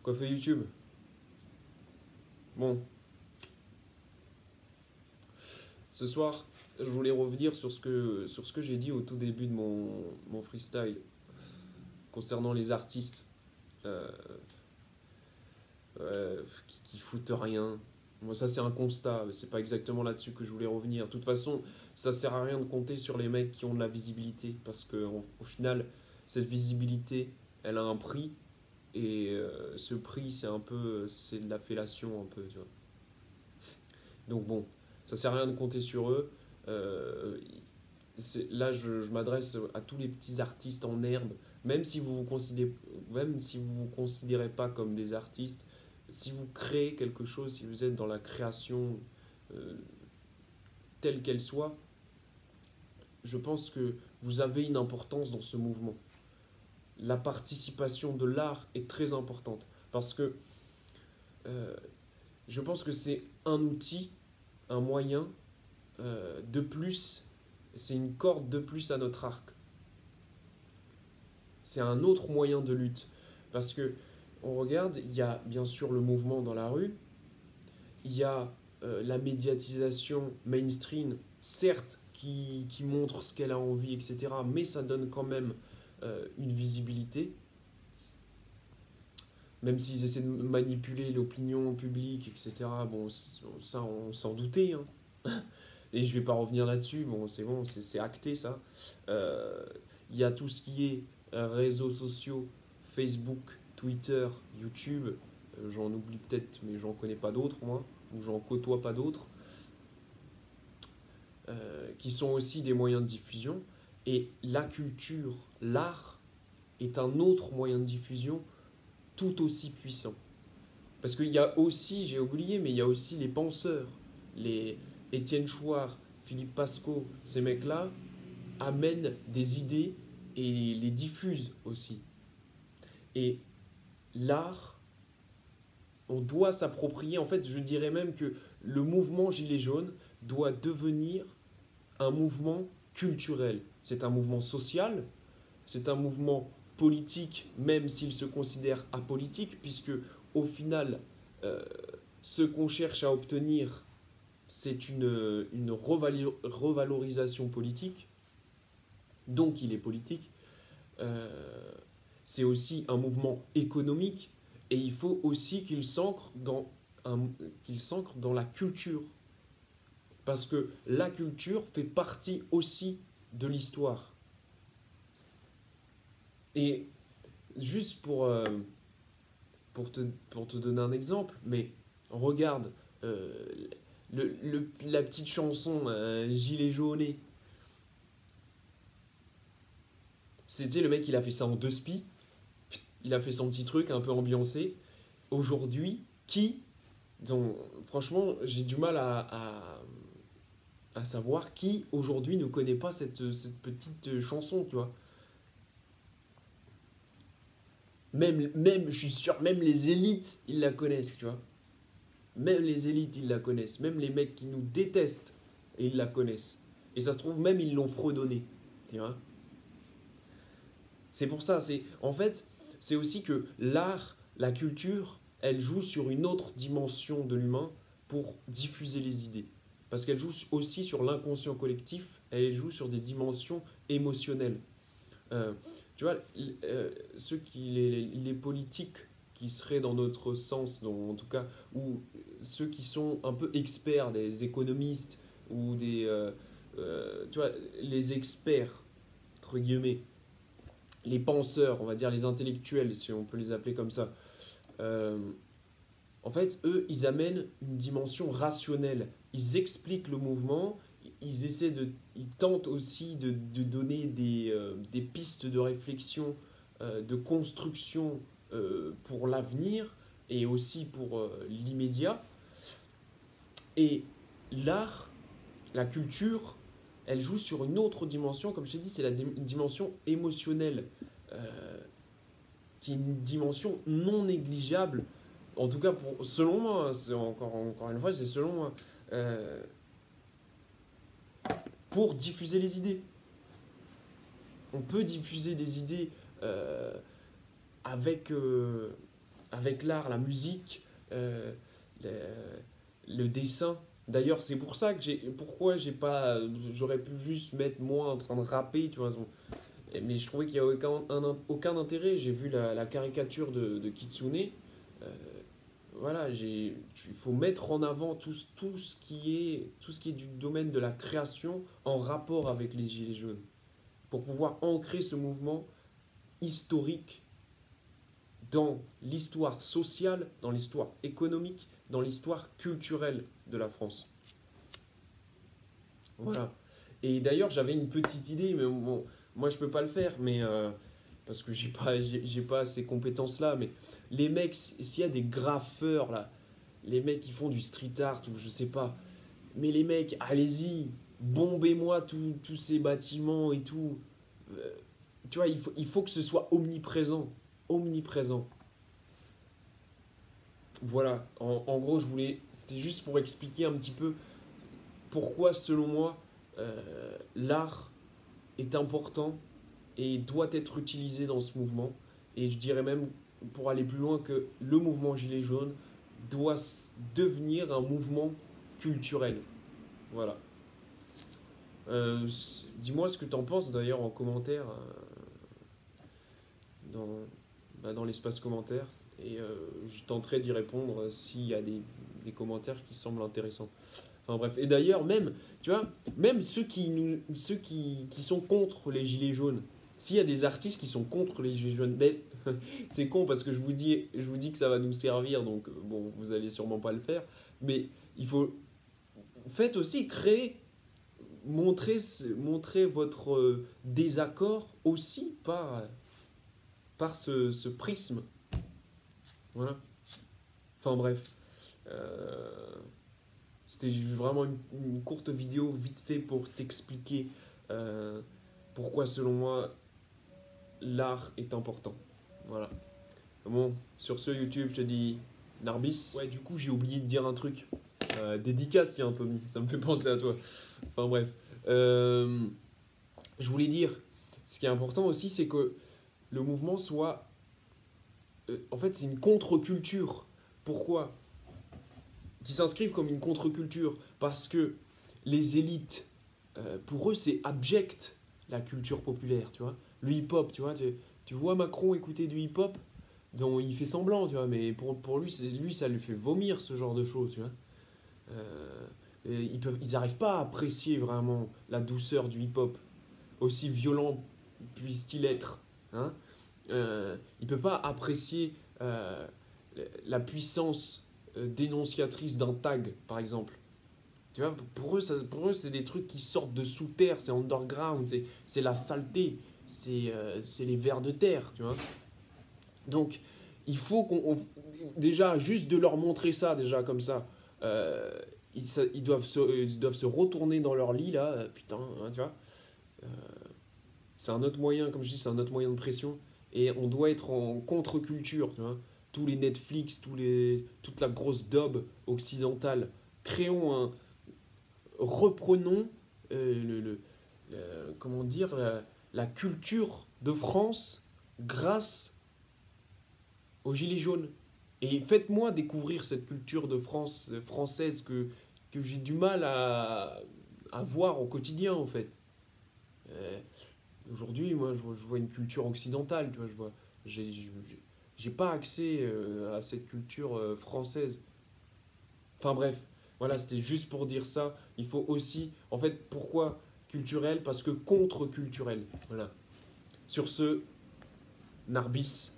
Quoi fait YouTube? Bon, ce soir, je voulais revenir sur ce que j'ai dit au tout début de mon freestyle concernant les artistes euh, qui foutent rien. Moi, ça, c'est un constat. C'est pas exactement là-dessus que je voulais revenir. De toute façon, ça sert à rien de compter sur les mecs qui ont de la visibilité parce que au final, cette visibilité, elle a un prix et ce prix, c'est de la fellation un peu, tu vois. Donc bon, ça sert à rien de compter sur eux. Euh, Là, je m'adresse à tous les petits artistes en herbe, même si vous vous considérez pas comme des artistes, si vous créez quelque chose, si vous êtes dans la création euh, telle qu'elle soit, je pense que vous avez une importance dans ce mouvement. La participation de l'art est très importante parce que euh, je pense que c'est un outil, un moyen de plus, c'est une corde de plus à notre arc. C'est un autre moyen de lutte. Parce que, on regarde, il y a bien sûr le mouvement dans la rue, il y a la médiatisation mainstream, certes, qui montre ce qu'elle a envie, etc., mais ça donne quand même une visibilité, même s'ils essaient de manipuler l'opinion publique, etc. Bon, ça, on s'en doutait, hein. Et je vais pas revenir là-dessus, bon, c'est acté ça. Euh, Il y a tout ce qui est réseaux sociaux, Facebook, Twitter, YouTube. J'en oublie peut-être, mais j'en connais pas d'autres, moi, ou j'en côtoie pas d'autres, qui sont aussi des moyens de diffusion. Et la culture, l'art, est un autre moyen de diffusion tout aussi puissant. Parce qu'il y a aussi, j'ai oublié, mais il y a aussi les penseurs, les Étienne Chouard, Philippe Pasco, ces mecs-là amènent des idées et les diffusent aussi. Et l'art, on doit s'approprier, en fait, je dirais même que le mouvement Gilets jaunes doit devenir un mouvement culturel. C'est un mouvement social, c'est un mouvement politique, même s'il se considère apolitique, puisque au final, euh, ce qu'on cherche à obtenir, c'est une revalorisation politique, donc il est politique. Euh, c'est aussi un mouvement économique, et il faut aussi un, qu'il s'ancre dans la culture, parce que la culture fait partie aussi de l'histoire. Et juste pour te donner un exemple, mais regarde euh, la petite chanson Gilet jaune. C'était le mec, il a fait ça en deux spi, il a fait son petit truc un peu ambiancé. Aujourd'hui, donc, franchement, j'ai du mal à savoir qui aujourd'hui ne connaît pas cette petite chanson, tu vois. Je suis sûr, même les élites, ils la connaissent, tu vois. Même les élites, ils la connaissent. Même les mecs qui nous détestent, et ils la connaissent. Et ça se trouve, même ils l'ont fredonné. Tu vois. C'est pour ça, en fait, c'est aussi que l'art, la culture, elle joue sur une autre dimension de l'humain pour diffuser les idées. Parce qu'elle joue aussi sur l'inconscient collectif, elle joue sur des dimensions émotionnelles. Euh, Tu vois, les politiques qui seraient dans notre sens, en tout cas, ou ceux qui sont un peu experts, des économistes, ou tu vois, les experts, entre guillemets, les penseurs, on va dire les intellectuels, si on peut les appeler comme ça, euh, en fait, eux, ils amènent une dimension rationnelle. Ils expliquent le mouvement, ils tentent aussi de donner des pistes de réflexion, de construction pour l'avenir et aussi pour l'immédiat. Et l'art, la culture, elle joue sur une autre dimension, comme je t'ai dit, c'est une dimension émotionnelle, euh, qui est une dimension non négligeable. En tout cas, selon moi, hein, c'est encore une fois, c'est selon moi, euh, pour diffuser les idées. On peut diffuser des idées euh, avec, avec l'art, la musique, le, le dessin. D'ailleurs, c'est pour ça que pourquoi j'aurais pu juste mettre moi en train de rapper, tu vois. Mais je trouvais qu'il n'y a aucun intérêt. J'ai vu la caricature de Kitsune. Euh, voilà, il faut mettre en avant tout ce qui est du domaine de la création en rapport avec les Gilets jaunes, pour pouvoir ancrer ce mouvement historique dans l'histoire sociale, dans l'histoire économique, dans l'histoire culturelle de la France. Voilà. Et d'ailleurs, j'avais une petite idée, mais bon, moi je peux pas le faire, mais parce que j'ai pas ces compétences-là. Mais les mecs, s'il y a des graffeurs là, les mecs qui font du street art ou je sais pas, mais les mecs, allez-y, bombez-moi tous ces bâtiments et tout. Euh, Tu vois, il faut que ce soit omniprésent. Omniprésent. Voilà, en gros, c'était juste pour expliquer un petit peu pourquoi, selon moi, l'art est important et doit être utilisé dans ce mouvement. Et je dirais même, pour aller plus loin, que le mouvement Gilets jaunes doit devenir un mouvement culturel. Voilà. Dis-moi ce que tu en penses d'ailleurs en commentaire, dans, dans l'espace commentaire. Et je tenterai d'y répondre s'il y a des commentaires qui semblent intéressants. Enfin bref, et d'ailleurs, même, tu vois, même ceux qui sont contre les gilets jaunes, s'il y a des artistes qui sont contre les gilets jaunes, ben, c'est con parce que je vous dis que ça va nous servir, donc bon, vous allez sûrement pas le faire, mais il faut, faites aussi, montrer votre désaccord aussi par ce prisme. Voilà. Enfin bref. Euh, C'était vraiment une courte vidéo vite fait pour t'expliquer euh, pourquoi selon moi l'art est important. Voilà. Bon, sur ce YouTube, je te dis Narbis. Ouais, du coup, j'ai oublié de dire un truc. Dédicace, tiens, Anthony, ça me fait penser à toi. Enfin bref. Euh, je voulais dire, ce qui est important aussi, c'est que le mouvement soit... en fait, c'est une contre-culture. Pourquoi? Qui s'inscrivent comme une contre-culture. Parce que les élites, pour eux, c'est abject, la culture populaire, tu vois. Le hip-hop, tu vois. Tu vois Macron écouter du hip-hop, dont il fait semblant, tu vois. Mais pour lui, ça lui fait vomir, ce genre de choses, tu vois. Ils n'arrivent pas à apprécier vraiment la douceur du hip-hop, aussi violent puisse-t-il être. Hein. Il ne peut pas apprécier la puissance dénonciatrice d'un tag, par exemple. Tu vois, pour eux, c'est des trucs qui sortent de sous terre, c'est underground, c'est la saleté, c'est les vers de terre, tu vois. Donc, il faut déjà, juste de leur montrer ça, déjà, comme ça, ils doivent se retourner dans leur lit, là, putain, hein, tu vois. Euh, c'est un autre moyen, comme je dis, c'est un autre moyen de pression. Et on doit être en contre-culture, tu vois. Tous les Netflix, toute la grosse daube occidentale. Reprenons comment dire, la culture de France grâce aux Gilets jaunes. Et faites-moi découvrir cette culture de France française que j'ai du mal à voir au quotidien, en fait. Euh, Aujourd'hui, moi, je vois une culture occidentale, tu vois, j'ai pas accès à cette culture française. Enfin bref, voilà, c'était juste pour dire ça. Il faut aussi, en fait, pourquoi culturel? Parce que contre-culturel. Voilà. Sur ce, Narbis.